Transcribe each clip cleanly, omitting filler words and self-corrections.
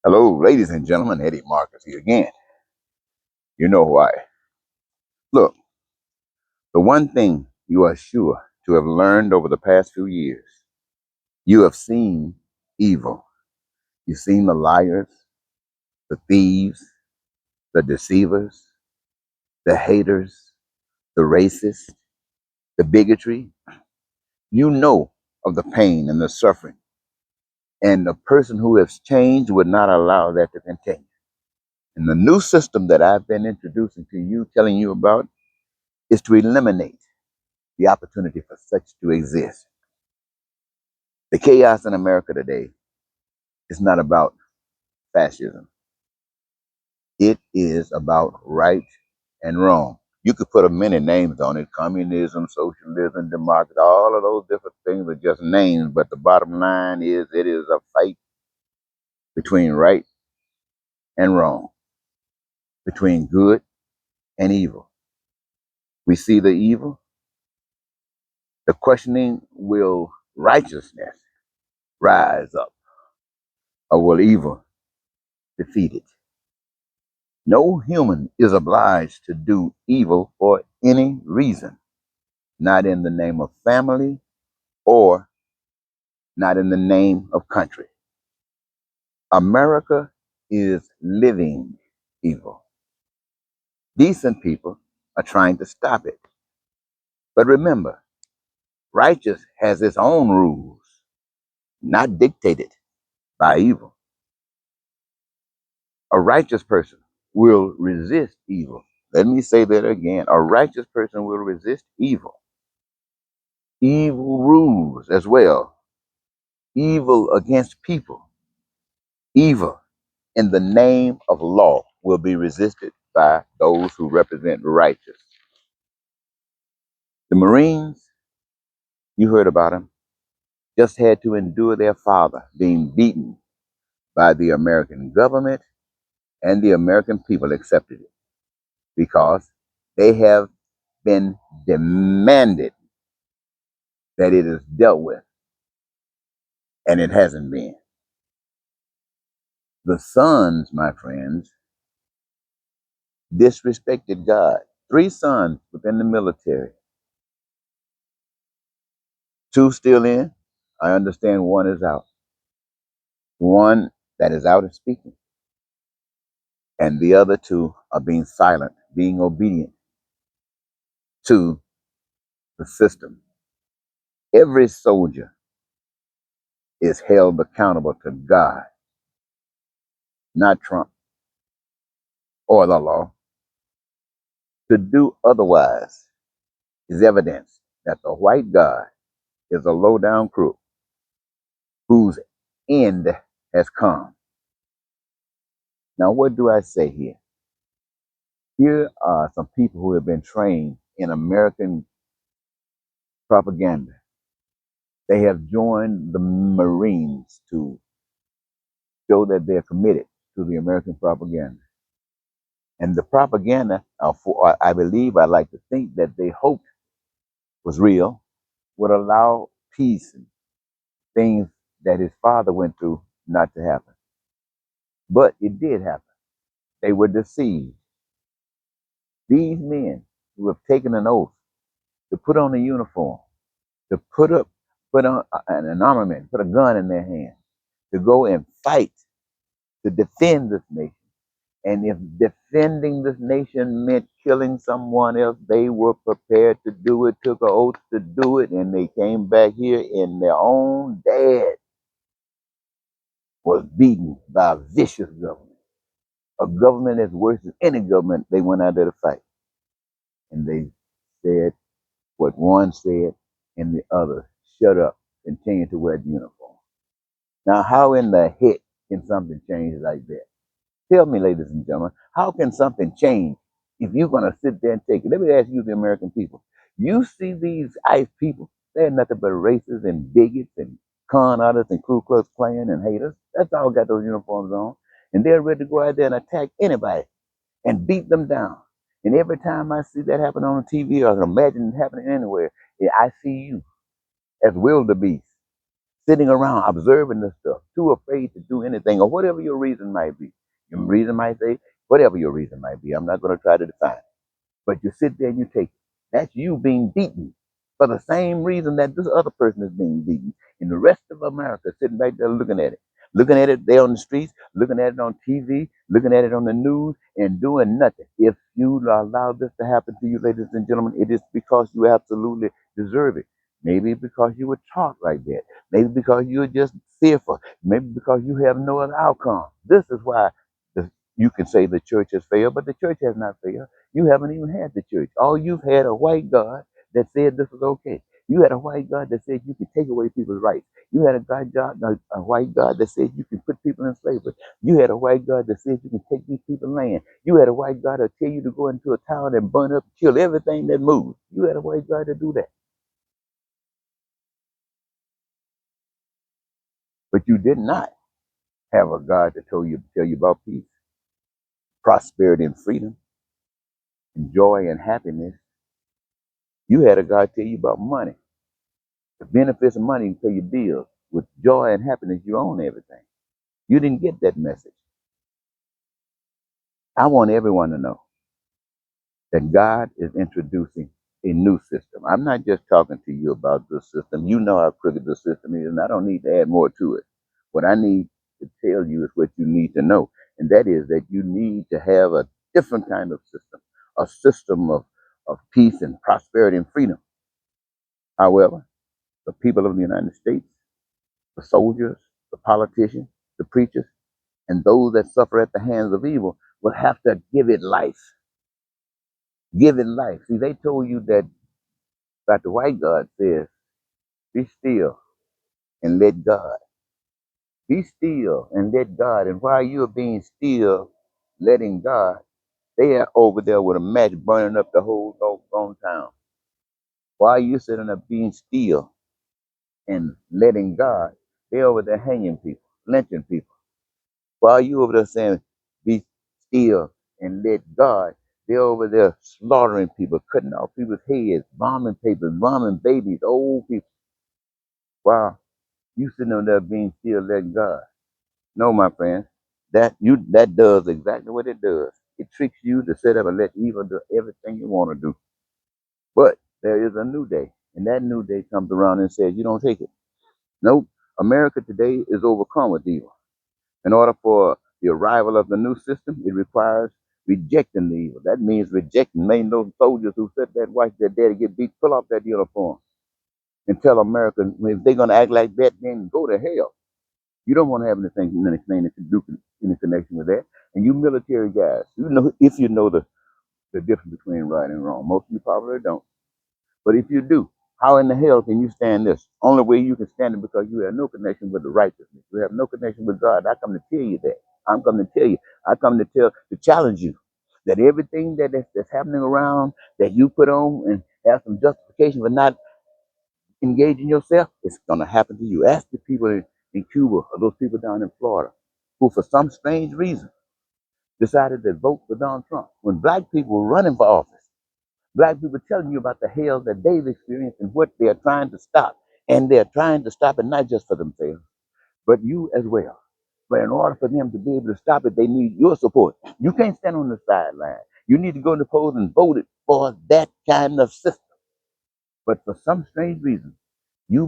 Hello, ladies and gentlemen. Eddie Marcus here again. You know why. Look, the one thing you are sure to have learned over the past few years, you have seen evil. You've seen the liars, the thieves, the deceivers, the haters, the racists, the bigotry. You know of the pain and the suffering. And the person who has changed would not allow that to continue. And the new system that I've been introducing to you, telling you about, is to eliminate the opportunity for such to exist. The chaos in America today is not about fascism. It is about right and wrong. You could put many names on it: communism, socialism, democracy, all of those different things are just names. But the bottom line is it is a fight between right and wrong, between good and evil. We see the evil. The questioning, will righteousness rise up or will evil defeat it? No human is obliged to do evil for any reason, not in the name of family or not in the name of country. America is living evil. Decent people are trying to stop it. But remember, righteous has its own rules, not dictated by evil. A righteous person will resist evil. Let me say that again. A righteous person will resist evil. Evil rules as well. Evil against people. Evil in the name of law will be resisted by those who represent righteous. The Marines, you heard about them, just had to endure their father being beaten by the American government, and the American people accepted it because they have been demanded that it is dealt with, and it hasn't been. The sons, my friends, disrespected God. 3 sons within the military. 2 still in. I understand 1 is out. One that is out is speaking, and the other 2 are being silent, being obedient to the system. Every soldier is held accountable to God, not Trump or the law. To do otherwise is evidence that the white God is a low down crook whose end has come. Now, what do I say here? Here are some people who have been trained in American propaganda. They have joined the Marines to show that they're committed to the American propaganda. And the propaganda, I believe, I like to think that they hoped was real, would allow peace and things that his father went through not to happen. But it did happen. They were deceived. These men who have taken an oath to put on a uniform, to put on an armament, put a gun in their hand, to go and fight to defend this nation. And if defending this nation meant killing someone else, they were prepared to do it, took an oath to do it, and they came back here and their own dad was beaten by a vicious government. A government as worse as any government they went out there to fight. And they said what one said, and the other, shut up, continue to wear the uniform. Now, how in the heck can something change like that? Tell me, ladies and gentlemen, how can something change if you're going to sit there and take it? Let me ask you, the American people. You see these ICE people, they're nothing but racists and bigots and con artists and Ku Klux Klan and haters. That's all got those uniforms on. And they're ready to go out there and attack anybody and beat them down. And every time I see that happen on TV or I can imagine it happening anywhere, I see you as wildebeest sitting around observing this stuff, too afraid to do anything, or whatever your reason might be. Your reason might say, whatever your reason might be. I'm not going to try to define it. But you sit there and you take it. That's you being beaten for the same reason that this other person is being beaten. And the rest of America sitting back there looking at it. Looking at it there on the streets, looking at it on TV, looking at it on the news, and doing nothing. If you allow this to happen to you, ladies and gentlemen, it is because you absolutely deserve it. Maybe because you were taught like that. Maybe because you're just fearful. Maybe because you have no other outcome. This is why you can say the church has failed, but the church has not failed. You haven't even had the church. All you've had a white God that said this was okay. You had a white God that said you could take away people's rights. You had a white God that said you could put people in slavery. You had a white God that said you can take these people's land. You had a white God that tell you to go into a town and burn up, kill everything that moves. You had a white God to do that. But you did not have a God that tell you about peace, prosperity, and freedom, and joy and happiness. You had a God tell you about money. The benefits of money, you pay your bills. With joy and happiness, you own everything. You didn't get that message. I want everyone to know that God is introducing a new system. I'm not just talking to you about this system. You know how crooked the system is, and I don't need to add more to it. What I need to tell you is what you need to know, and that is that you need to have a different kind of system, a system of peace and prosperity and freedom. However, the people of the United States, the soldiers, the politicians, the preachers, and those that suffer at the hands of evil will have to give it life. Give it life. See, they told you that the white God says, be still and let God. Be still and let God. And while you're being still, letting God, they are over there with a match burning up the whole doggone town. While you're sitting there being still and letting God, they're over there hanging people, lynching people. While you over there saying, be still and let God, they're over there slaughtering people, cutting off people's heads, bombing people, bombing babies, old people. While you sitting over there being still, letting God. No, my friend, that does exactly what it does. It tricks you to sit up and let evil do everything you want to do. But there is a new day, and that new day comes around and says, you don't take it. Nope. America today is overcome with evil. In order for the arrival of the new system, it requires rejecting the evil. That means rejecting, making those soldiers who said that watch their daddy get beat, pull off that uniform and tell America if they're going to act like that, then go to hell. You don't want to have anything that can do any connection with that. And you military guys, you know if you know the difference between right and wrong. Most of you probably don't. But if you do, how in the hell can you stand this? Only way you can stand it because you have no connection with the righteousness. You have no connection with God. I come to tell you that. I'm coming to tell you. I come to challenge you that everything that's happening around that you put on and have some justification for not engaging yourself, it's going to happen to you. Ask the people in Cuba or those people down in Florida who, for some strange reason, decided to vote for Donald Trump. When black people were running for office, black people telling you about the hell that they've experienced and what they're trying to stop. And they're trying to stop it not just for themselves, but you as well. But in order for them to be able to stop it, they need your support. You can't stand on the sideline. You need to go to the polls and vote it for that kind of system. But for some strange reason, you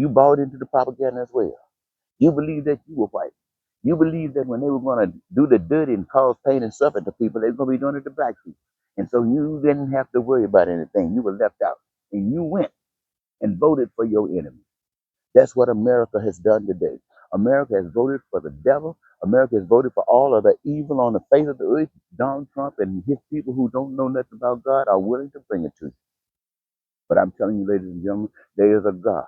bought into the propaganda as well. You believe that you were white. You believe that when they were going to do the dirty and cause pain and suffering to people, they were going to be doing it to black people. And so you didn't have to worry about anything. You were left out. And you went and voted for your enemy. That's what America has done today. America has voted for the devil. America has voted for all of the evil on the face of the earth. Donald Trump and his people who don't know nothing about God are willing to bring it to you. But I'm telling you, ladies and gentlemen, there is a God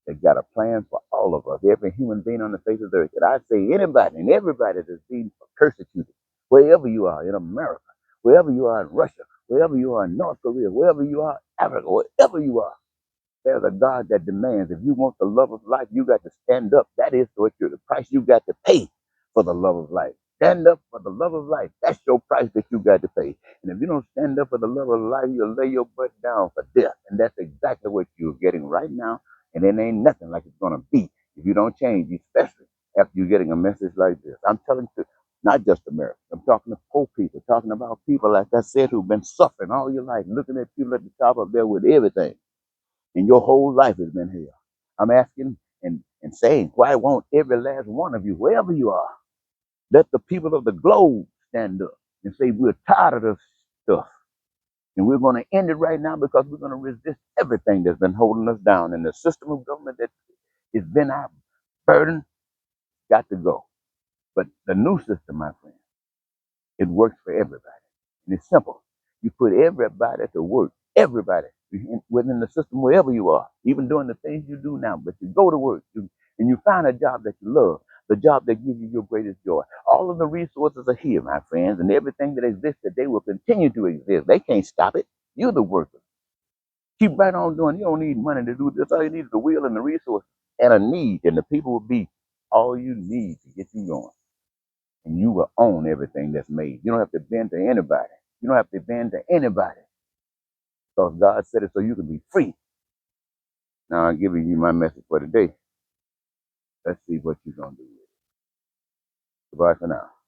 that got a plan for all of us, every human being on the face of the earth. And I say anybody and everybody that's being persecuted, wherever you are in America, wherever you are in Russia, wherever you are in North Korea, wherever you are in Africa, wherever you are, there's a God that demands if you want the love of life, you got to stand up. That is what the price you got to pay for the love of life. Stand up for the love of life. That's your price that you got to pay. And if you don't stand up for the love of life, you'll lay your butt down for death. And that's exactly what you're getting right now. And it ain't nothing like it's going to be If you don't change, especially after you're getting a message like this, I'm telling you, not just America. I'm talking to poor people, talking about people, like I said, who've been suffering all your life, looking at people at the top up there with everything, and your whole life has been hell. I'm asking and saying, why won't every last one of you, wherever you are, let the people of the globe stand up and say, we're tired of this stuff. And we're going to end it right now because we're going to resist everything that's been holding us down. And the system of government that has been our burden got to go. But the new system, my friend, it works for everybody. And it's simple. You put everybody to work, everybody within the system, wherever you are, even doing the things you do now. But you go to work and you find a job that you love, the job that gives you your greatest joy. All of the resources are here, my friends, and everything that exists they will continue to exist. They can't stop it. You're the worker. Keep right on doing. You don't need money to do this. All you need is the will and the resource and a need, and the people will be all you need to get you going. And you will own everything that's made. You don't have to bend to anybody. You don't have to bend to anybody because God said it so you can be free. Now I'm giving you my message for today. Let's see what you're going to do with it. Goodbye for now.